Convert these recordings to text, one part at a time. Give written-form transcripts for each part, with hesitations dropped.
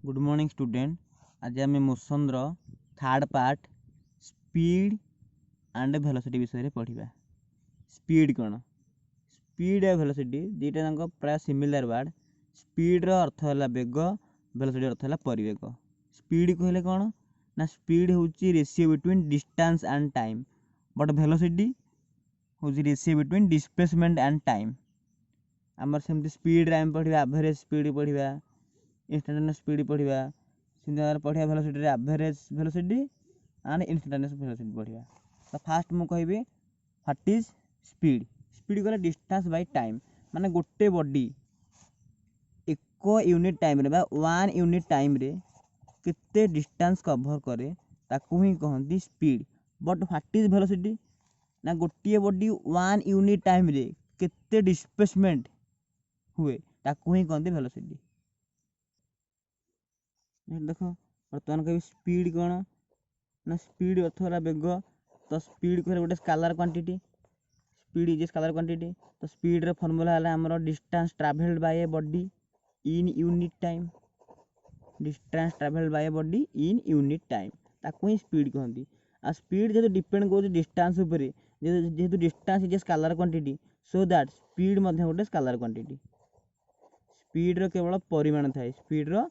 Good morning student. आज आम motion third part speed and velocity विषय पढ़ा। स्पीड कौन? स्पीड और वेलोसिटी दुईटा प्राय सिमिलर वर्ड। स्पीड अर्थ है बेग, वेलोसिटी अर्थ है परिवेग। स्पीड कहले कौन ना स्पीड हूँ ratio between distance and time, but velocity हूँ ratio between displacement and time. आमर सेमती स्पीड आम पढ़ा एवरेज स्पीड पढ़ा, इंस्टांटेनियस स्पीड पढ़ा, सिंगल पढ़ा velocity average velocity and instantaneous velocity पढ़ा। तो फास्ट मुझे कहि व्हाट इज स्पीड। स्पीड कहले डिस्टेंस बाय टाइम, माने गोटे बॉडी एक यूनिट टाइम रे बा 1 यूनिट टाइम रे केते डिस्टेंस कवर करे ताकू ही कहंती speed. But what is velocity ना गोटे बॉडी 1 यूनिट टाइम रे केते डिस्प्लेसमेंट हुए ताकू ही कहंती वेलोसिटी। देख बर्तमान कह स्पीड कौन ना स्पीड अर्थ है बेग। तो स्पीड कह गोटे scalar quantity, speed is scalar quantity. तो स्पीड रे फॉर्मूला है आमर distance travelled bye a body in unit time. Distance travelled bye a body in unit time ताकू ही स्पीड कहती। आ स्पीड जेहेतु डिपेंड कर डिस्टेंस उपरे, जेहेतु distance is a scalar quantity, so that speed गोटे स्केलर क्वांटिटी। स्पीड रो केवल परिमाण थाए, स्पीड रो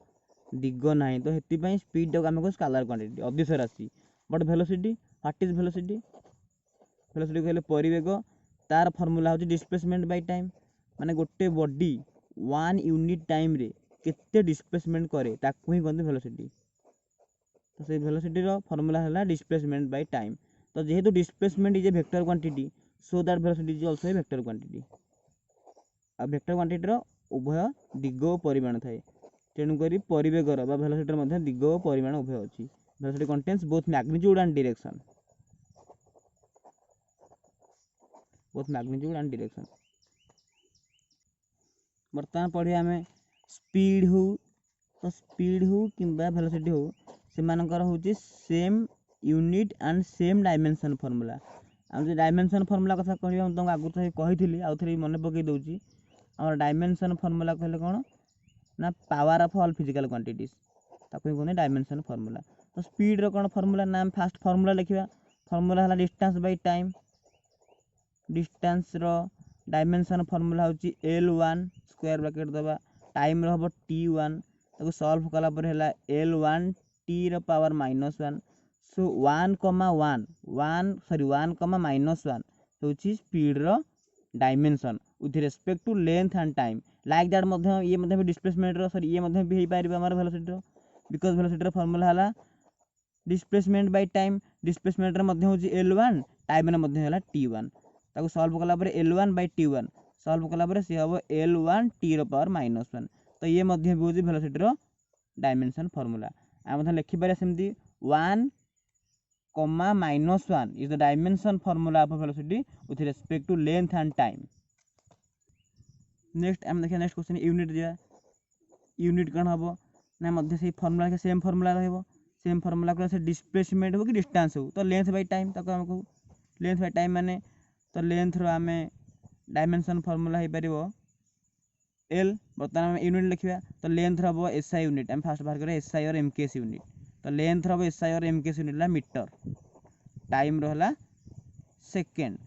दिग ना। तो ये स्पीड टाक आम स्केलर क्वांटिटी अदिश राशि। But velocity, what is velocity? Velocity कहले परिवेग, तार फॉर्मूला होची डिस्प्लेसमेंट बाय टाइम, माने गोटे बॉडी 1 यूनिट टाइम रे केते डिस्प्लेसमेंट करे ताकू ही कहते वेलोसिटी। तो से वेलोसिटी रो फॉर्मूला है डिस्प्लेसमेंट बाय टाइम। तो जेहेतु displacement is a vector quantity, so that velocity is also a vector quantity. आ वेक्टर क्वांटिटी रो उभय दिग और परिमाण थाए, तेणुक परिवेगर बा वेलोसिटी दिग और परिमाण उभय अच्छी। Velocity contains both magnitude and direction, both magnitude and direction. बर्तमान पढ़िया आम स्पीड हो। तो स्पीड हो कि वेलोसिटी हो से हूँ same unit and same dimension formula. आम डायमेंशन फॉर्मूला कथा कह तुमको आगु तो कही आउ थे मन पकई दूसरी। आम डायमेंशन फॉर्मूला कहले कौन ना power of all physical quantities, ताको कहते डायमेंशन फॉर्मूला। तो स्पीड रो कौन फॉर्मूला ना फास्ट फॉर्मूला लिखा। फॉर्मूला है डिस्टेंस बाय टाइम। डिस्टेंस रो डायमेंशन फॉर्मूला होची L1 स्क्वायर ब्रैकेट दबा, टाइम रो हबो T1, ताको सॉल्व कला पर हैला L1 T रो पावर -1। सो 1 -1 होची स्पीड रो dimension with respect to length and time. Like that ये डिस्प्लेसमेंट रो सॉरी ये भी हो पारे आम वेलोसिटी रो, बिकॉज वेलोसिटी रो फॉर्मूला है डिस्प्लेसमेंट बाय टाइम। डिस्प्लेसमेंट रो L1, टाइम रे T1, ताको सॉल्व कला पर L1 बाय T1 सॉल्व कला पर सी हम L1 T रो पावर -1। तो ये भी हूँ वेलोसिटी रो डायमेंशन फॉर्मूला। आम लिखिपर सेमती 1, -1 is the dimension formula of velocity with respect to length and time. Next आम देखिए नेक्स्ट क्वेश्चन यूनिट दिया। यूनिट कौन हम ना से फॉर्मूला सेम फॉर्मूला रहिबो। सेम फॉर्मूला को से डिस्प्लेसमेंट हो कि डिस्टेंस हो, तो लेंथ बाय टाइम ताको हम कहू। लेंथ बाय टाइम माने तो लेंथ रो आम डायमेंशन फॉर्मूला हो पारिबो L। बर्तमान आम यूनिट लिखा। तो लेंथ हम SI यूनिट, आम फास्ट बाहर करें SI और MKS यूनिट। तो लेंथ हम SI और MKS यूनिट ला मीटर, टाइम रहा सेकेंड।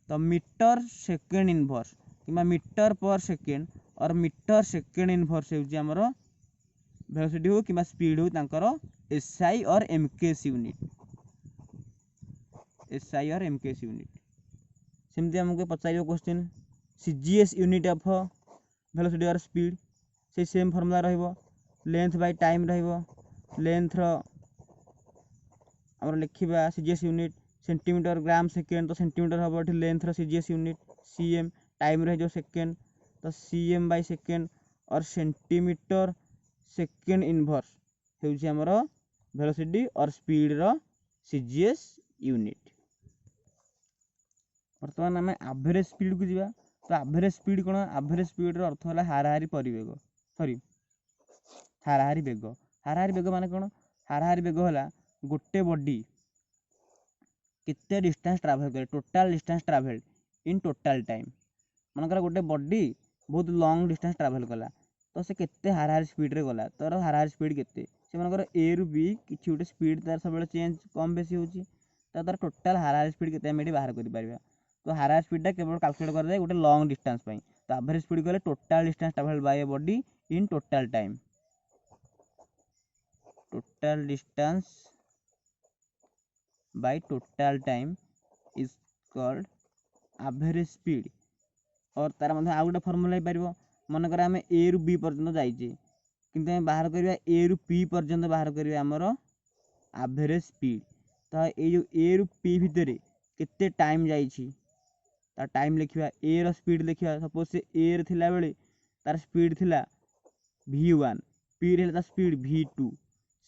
तो मीटर सेकेंड इनवर्स कि मीटर पर सेकेंड और मीटर सेकेंड इनवर्स होमर वेलोसिटी हो कि स्पीड हो तांकर SI और MKS यूनिट। SI और MKS यूनिट सेमती आमको पचार question CGS unit of velocity और स्पीड, से सेम फॉर्मूला रहिबो। लेंथ बाय टाइम रहिबो। लेंथ रो आमर लिखिबा CGS unit centimetre gram second, तो सेंटीमीटर हम ये लेंथ रो CGS यूनिट CM, टाइम रही सेकेंड, तो CM बाय सेकेंड और सेंटीमीटर सेकेंड इनवर्स होउची हमर वेलोसिटी और स्पीड रो CGS यूनिट। बर्तमान आम एवरेज स्पीड को जीवा। तो एवरेज स्पीड कौन? एवरेज स्पीड रो अर्थ है हाराहारी परिवेग, सॉरी हाराहारी बेग। हाराहारी बेग माने कौन? हाराहारी बेग है गोटे बॉडी केते डिस्टेंस ट्रैवल करे, total distance travelled in total time. मनकर गोटे बॉडी बहुत लॉन्ग डिस्टेंस ट्रैवल कला, तो से केते हाराहारी स्पीड रे गला तार हाराहारी स्पीड केते से मनकर ए रु बी किछि गोटे स्पीड तार सब चेंज कम बेसी होची तो तार टोटल हाराहारी स्पीड केते हम एठी बाहर करि परिबा। तो हाराहारी स्पीड टा केवल कैलकुलेट कर दे गोटे लॉन्ग डिस्टेंस पई। तो एवरेज स्पीड कहले total distance travelled bye a body in total time. Total distance by total time is called average speed. और तार मध्ये आ गोटे फार्मूला हे परिबो मनकर आम ए रु बी पर्यंत जाइए किंतु आम बाहर करबा ए रु पी पर्यंत बाहर करबा हमर एवरेज स्पीड। तो ये जो ए रु पी भितर केते टाइम जाइछि तार टाइम लिखिबा ए रो स्पीड लिखिबा। सपोज से ए रे थिला बेले तार स्पीड थिला v1 पी रे तार स्पीड v2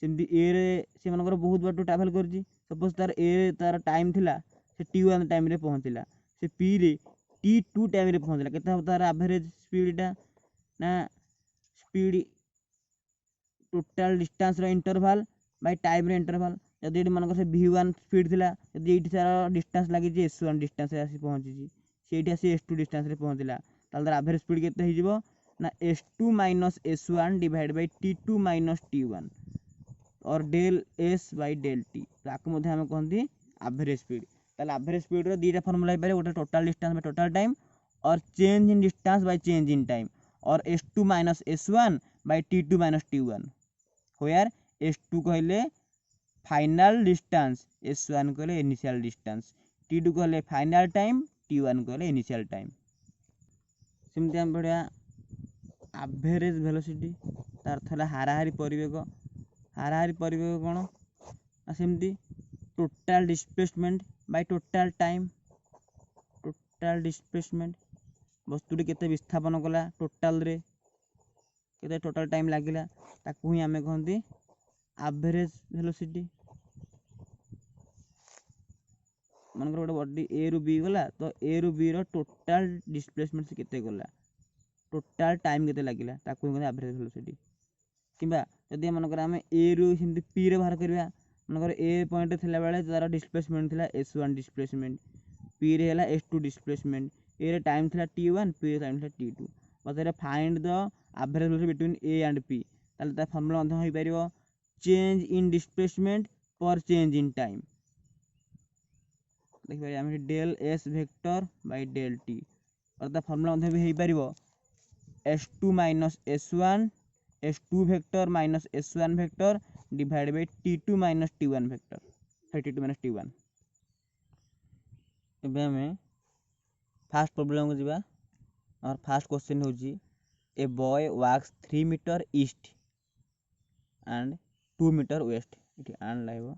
सेमती ए रे से मनकर बहुत बार ट्रैवल करछि। सपोज तार ए रे तार टाइम थिला से t1 टाइम रे पहुंचला से पी रे t2 टाइम रे पहुंचला केते हम तार एवरेज स्पीड टा ना स्पीड टोटल डिस्टेंस रो इंटरवल बाय टाइम रे इंटरवल। जदि एठी मनकर से v1 स्पीड थिला जदि एठी तार डिस्टेंस लागि जे s1 डिस्टेंस रे आसी पहुंची सेठी आसी s2 डिस्टेंस रे पहुंचला ताल तार एवरेज स्पीड केते हे जिवो ना s2 minus s1 divide by t2 minus t1 और डेल s बाय डेल t। ताको मध्ये हम कहंती एवरेज स्पीड। ताल एवरेज स्पीड रो दीटा फार्मूला हे पारे गोटे total distance by total time और change in distance by change in time और s2 minus s1 bye t2 minus t1 where s2 कहले फाइनल डिस्टेंस s1 कहले इनिशियल डिस्टेंस t2 कहले फाइनल टाइम t1 कहले initial time. सेमती हम बढ़िया average velocity तार थला हाराहारी परिवेग। हाराहारी परिवेग कोन आ सेमती total displacement by total time. Total displacement वस्तुटी केते विस्थापन कला टोटल रे केते टोटल टाइम लागिला ताकू ही हमें कहंती एवरेज वेलोसिटी। मनकर गोटे बॉडी ए रु बी गला तो ए रु बी रो टोटल डिस्प्लेसमेंट से केते गला टोटल टाइम केते लागिला ताकू कहंती एवरेज वेलोसिटी। किबा यदि मनकर आम ए रु सेमती पी रे बाहर करबा मनकर ए पॉइंट थिला बेले तार डिस्प्लेसमेंट थिला s1 डिस्प्लेसमेंट पी रे हला s2 डिस्प्लेसमेंट ए रे टाइम थिला t1 पी रे टाइम थिला t2 बतरे find the average velocity between A and P. ताले ता फार्मूला मध्ये होई परिबो change in displacement per change in time. देखिए हम del s vector by del t और ता फार्मूला मध्ये भी होई परिबो s2 minus s1 s2 vector minus s1 vector divide by t2 minus t1 vector 32 minus t1। एबे हमें फास्ट प्रॉब्लम को जिबा और फास्ट क्वेश्चन होजी a boy walks 3 metre east and 2 metre west it and live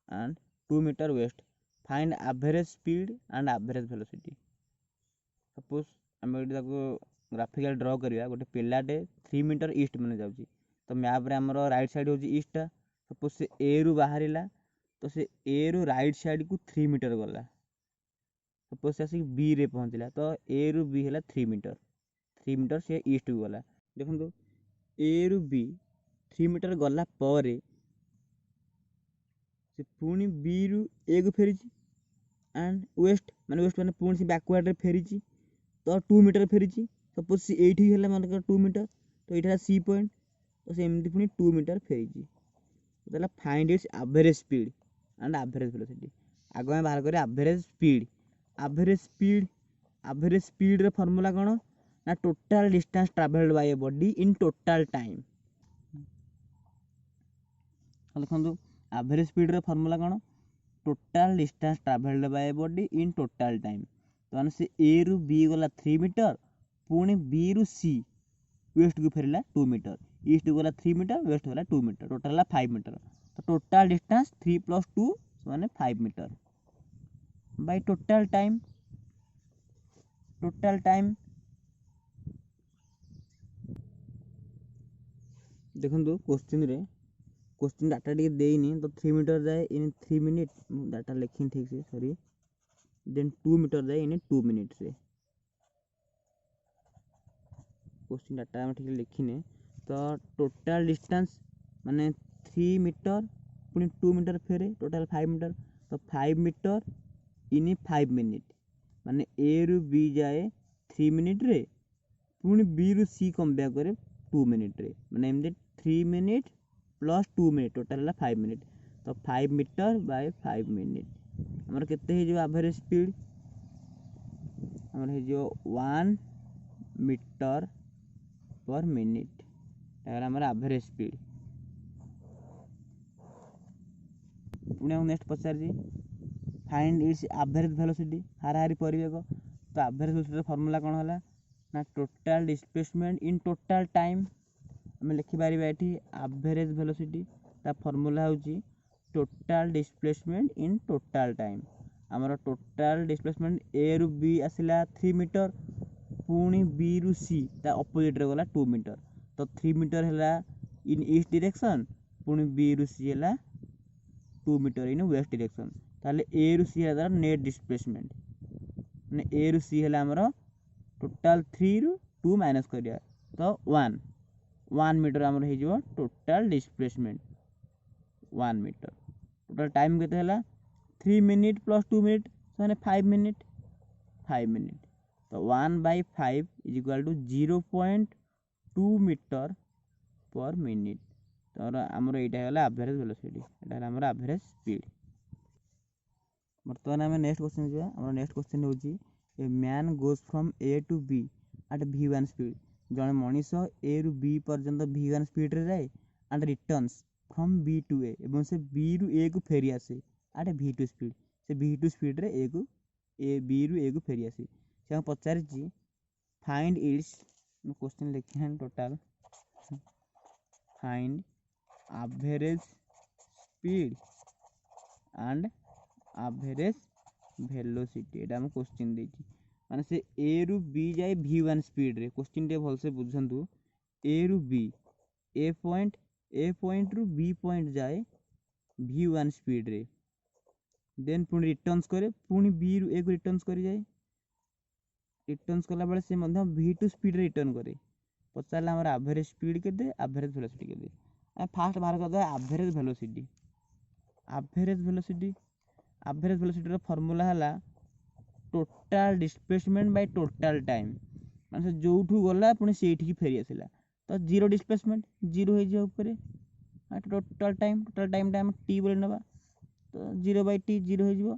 and 2 metre west find average speed and average velocity. Suppose हम एटी graphical draw करिया गोटे पिलाटे 3 मीटर ईस्ट माने जाउची तो मैप रे हमरो राइट साइड होची ईस्ट टा। सपोज से ए रु बाहरिला तो से ए रु राइट साइड को 3 मीटर गला। सपोज से आसी बी रे पहुंचला तो ए रु बी हला 3 मीटर से ईस्ट को गला। देखंतु ए रु बी 3 मीटर गला परे से पुणी बी रु ए को फेरिची एंड वेस्ट माने पुणी से बैकवर्ड रे फेरिची तो 2 मीटर फेरिची। सपोज से एठी हला माने 2 मीटर तो एठा सी पॉइंट तो से एमती पुणी 2 मीटर फेरिची। तो तला find its average speed and average velocity. आगो हम बाहर करे एवरेज स्पीड। एवरेज स्पीड रे फार्मूला कोन ना total distance travelled bye a body in total time. देखंतु एवरेज स्पीड रे formula cone total distance travelled bye a body in total time. तो माने से ए रु बी गला 3 मीटर पुणी बी रु सी वेस्ट को फेरला 2 मीटर ईस्ट को गला 3 मीटर वेस्ट गला 2 मीटर टोटल ला 5 मीटर। तो टोटल डिस्टेंस 3 + 2 माने 5 metre by total time. Total time देखंतु क्वेश्चन डाटा टिके देइनी तो 3 मीटर जाए इन 3 मिनट डाटा लिखिन ठीक से सॉरी देन 2 मीटर जाए इन 2 मिनट से। क्वेश्चन डाटा हम ठीक लिखिने तो टोटल डिस्टेंस माने 3 मीटर पुणी 2 मीटर फेरे टोटल 5 मीटर तो 5 मीटर इन 5 मिनट माने ए रु बी जाए 3 मिनट रे पुणी बी रु सी कम बैक करे 2 मिनिट रे माने एमती 3 मिनिट प्लस 2 मिनिट टोटाल है 5 मिनिट तो 5 मीटर बाय 5 मिनिट हमर केते हे जो एवरेज स्पीड हमर हे जो 1 मीटर पर मिनिट एटा हमर एवरेज स्पीड पुणे हम नेक्स्ट पचार जी फाइंड इट्स एवरेज वेलोसिटी हाराहारी परिवेग तो एवरेज वेलोसिटी फार्मूला कौन है ना total displacement in total time आम लिखिपर ये एवरेज वेलोसिटी ता फार्मूला हूँ total displacement in total time आमर टोटाल डिस्प्लेसमेंट ए रु बी आसला 3 मीटर पुणी बी रु सी ता अपोजिट रे गला 2 मीटर तो 3 मीटर है इन ईस्ट डायरेक्शन पुणी बी रु सी है 2 मीटर इन वेस्ट डायरेक्शन ताले ए रु सी है नेट डिस्प्लेसमेंट माने ए रु सी है आमर टोटाल 3 रु 2 माइनस करिया तो 1 मीटर आमर हो total displacement 1 metre total time केते हला 3 मिनिट प्लस 2 मिनिट माने 5 मिनिट तो 1/5 is equal to 0.2 metre per minute तो आमर यहाँ है एवरेज वेलोसिटी यहाँ आमर एवरेज स्पीड बर्तमान आम नेक्स्ट क्वेश्चन जा आम नेक्स्ट क्वेश्चन हूँ a man goes from A to B at v1 speed जड़े मनीष ए रु बी पर्यंत v1 स्पीड रे जाए and returns from B to A और से बी रु ए को फेरी आसे एट v2 स्पीड से v2 स्पीड रे ए को बी रु ए को फेरी आसे से पचार फाइंड इट्स क्वेश्चन लिखे total find average speed and average velocity एटा हम क्वेश्चन देछि माने से ए रु बी जाए v1 स्पीड रे क्वेश्चन टे भल से बुझंतु ए रु बी ए पॉइंट रु बी पॉइंट जाए v1 स्पीड रे देन पुणी रिटर्न्स करे पुणी बी रु ए को रिटर्न्स करी जाए रिटर्न्स कला बेले से मध्य v2 स्पीड रे रिटर्न करे पचारला हमर एवरेज स्पीड केते एवरेज वेलोसिटी केते आ फास्ट बाहर करदा एवरेज वेलोसिटी एवरेज वेलोसिटी रो फार्मूला हला total displacement bye total time माने जोठू गला पुणी सेठी की फेरी आसिला तो जीरो डिस्प्लेसमेंट जीरो हो जा ऊपर टोटाल टाइम टाइम टी बोले नबा तो 0/t जीरो हो जिवो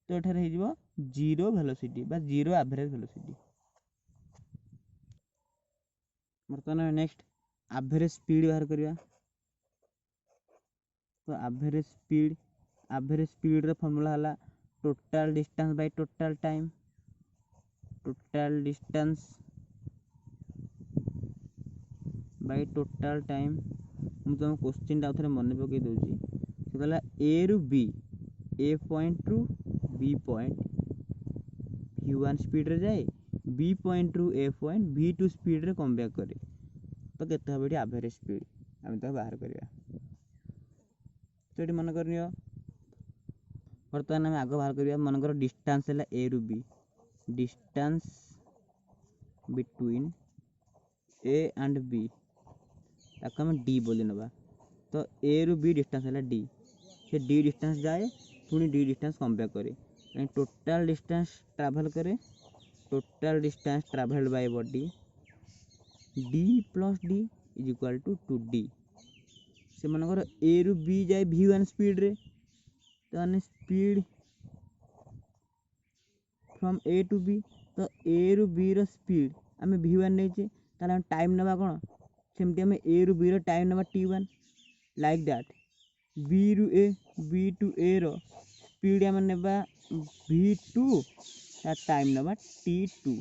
तो एठार हो जिवो जीरो वेलोसिटी बा जीरो एवरेज वेलोसिटी बर्तमान नेक्स्ट एवरेज स्पीड बाहर करिया तो एवरेज स्पीड रो फार्मूला हला total distance by total time total distance by total time हम तुम क्वेश्चन टा थरे मन पकई दउची से कहला ए रु बी ए पॉइंट रु बी पॉइंट v1 स्पीड रे जाए बी पॉइंट रु ए पॉइंट v2 स्पीड रे कम बैक करे तो केते हबे एवरेज स्पीड हम तो बाहर करिया तो मन करनियो बर्तमान आम आग बाहर करिया मन कर डिस्टेंस है ए रु B distance between A and B ताको हम डी बोली नबा तो ए रु बी डिस्टेंस है डी से डी डिस्टेंस जाए पुणी डी डिस्टेंस कम बैक करे टोटाल डिस्टेंस ट्रैवल करे total distance travelled by body D plus D is equal to 2d से मनकर ए रु बी जाए v1 स्पीड रे तो speed from A to B तो ए रु बी रो स्पीड आम v1 नहीं ताले टाइम नबा कौन सेमती आम ए रु बी रो टाइम नबा t1 लाइक दैट बी रु ए बी टू ए रो स्पीड आम नेबा v2 टाइम नबा t2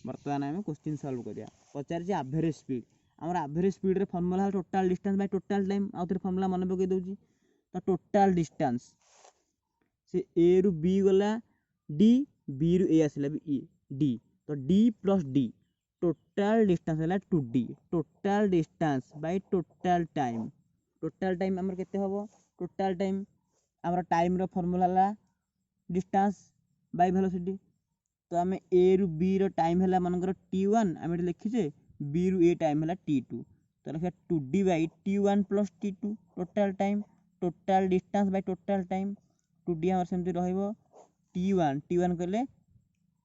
बर्तमान आम क्वेश्चन सॉल्व करिया पचार एवरेज स्पीड आमर एवरेज स्पीड रे formula total distance by total time आउ थे फार्मूला मन पकई दउची तो टोटाल डिस्टेंस से ए रु बी गला डी बी रु ए आसला बी डी तो D plus D total distance है 2d total distance by total time आमर केते हबो टोटाल टाइम आमर टाइम रो फार्मूला हला डिस्टेंस बाय वेलोसिटी तो आम ए रु बी रो टाइम है मनकर t1 आम लिखीचे बी रु ए टाइम है t2 तो लिखा 2d by t1 plus t2 total time total distance by total time 2d आमर सेमती रहइबो t1 कहले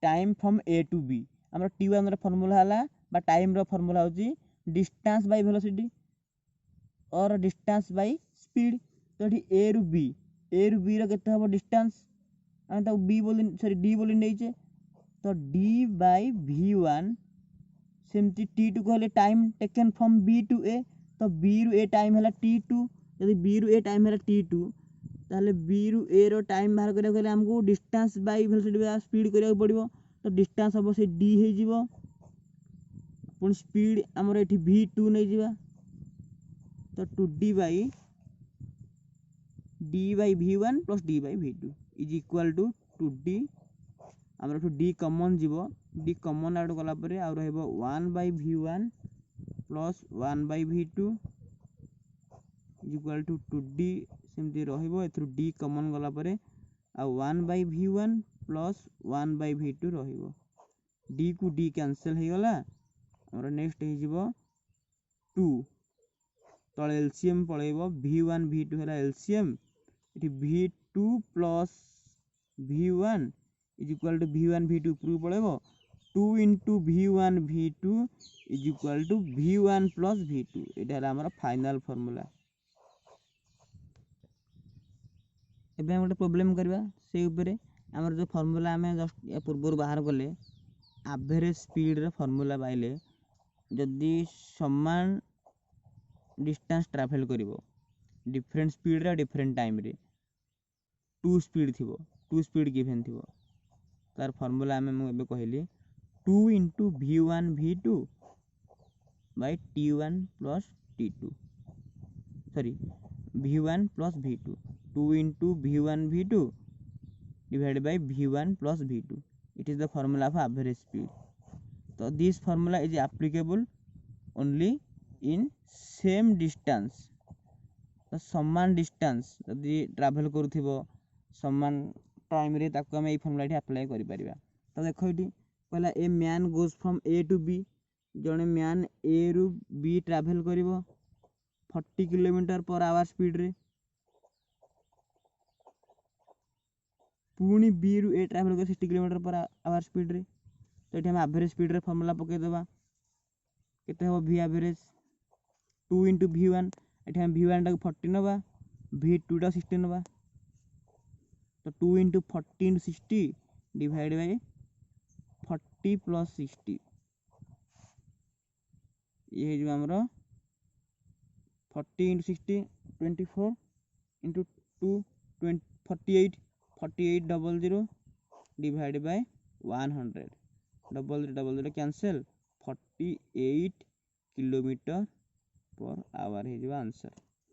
time from A to B आमर t1 फॉर्मूला हला बा टाइम रो फॉर्मूला होची डिस्टेंस बाय वेलोसिटी और डिस्टेंस बाय स्पीड। तो एठी a रू b रो केते हबो डिस्टेंस हम ता b बोली सॉरी d बोली नैचे तो d बाय v1 सेमती t2 कहले time taken from b to a तो b रू a टाइम हला t2 यदि b रू a टाइम हला t2 ताले b रू a रो टाइम बाहर करिया कहले हमको डिस्टेंस बाय वेलोसिटी बा स्पीड करिया पड़िबो तो डिस्टेंस हबो से d हे जिवो पुन स्पीड हमर एठी v2 नै जिवा तो 2d by v1 plus d by v2 is equal to 2d हमर एठू d कॉमन जिवो d कॉमन आउट गला परे आ रहइबो 1 by v1 plus 1 by v2 is equal to 2d सेमती रहइबो एथरू d कॉमन गला परे आ 1 by v1 plus 1 by v2 रहइबो d को d कैंसिल हे गला हमर नेक्स्ट हे जिवो 2 तळे एलसीएम पळेबो v1 v2 हला एलसीएम इठी v2 plus v1 is equal to v1 v2 ऊपर पळेबो 2 into v1 v2 is equal to v1 plus v2 एटा हला हमर फाइनल फार्मूला। एबे हम गोटे प्रॉब्लम करबा से ऊपर हमर जो फार्मूला हमें जस्ट या पूर्व बाहर करले एवरेज स्पीड रे फार्मूला पाइले जदी समान डिस्टेंस ट्रैवल करिवो डिफरेंट स्पीड रे डिफरेंट टाइम रे टू स्पीड गिवन थिवो तार फार्मूला हमें मु एबे कहली 2 into v1 v2 by t1 plus t2 sorry v1 plus v2 2 into v1 v2 divided by v1 plus v2 it is the formula of average speed so this formula is applicable only in same distance तो समान distance यदि travel करूथिबो समान time रे ताको हम ए formula ठी apply करि परिबा। तो देखो इठी कहला a man goes from A to B जने मैन ए रु बी ट्रैवल करिवो 40 किलोमीटर पर आवर स्पीड रे पुणी बी रु ए ट्रैवल कर 60 किलोमीटर पर आवर स्पीड रे तो एठी हम एवरेज स्पीड रे फार्मूला पके देबा केते हो v एवरेज 2 into v1 एठी हम v1 टा 40 नबा v2 टा 60 नबा तो 2 into 40 into 60 divide by 40 plus 60 ये जो हमरो 40 into 60 24 into 2 20 48 00 divided by 100 00 cancel 48 kilometre per our है जो आंसर।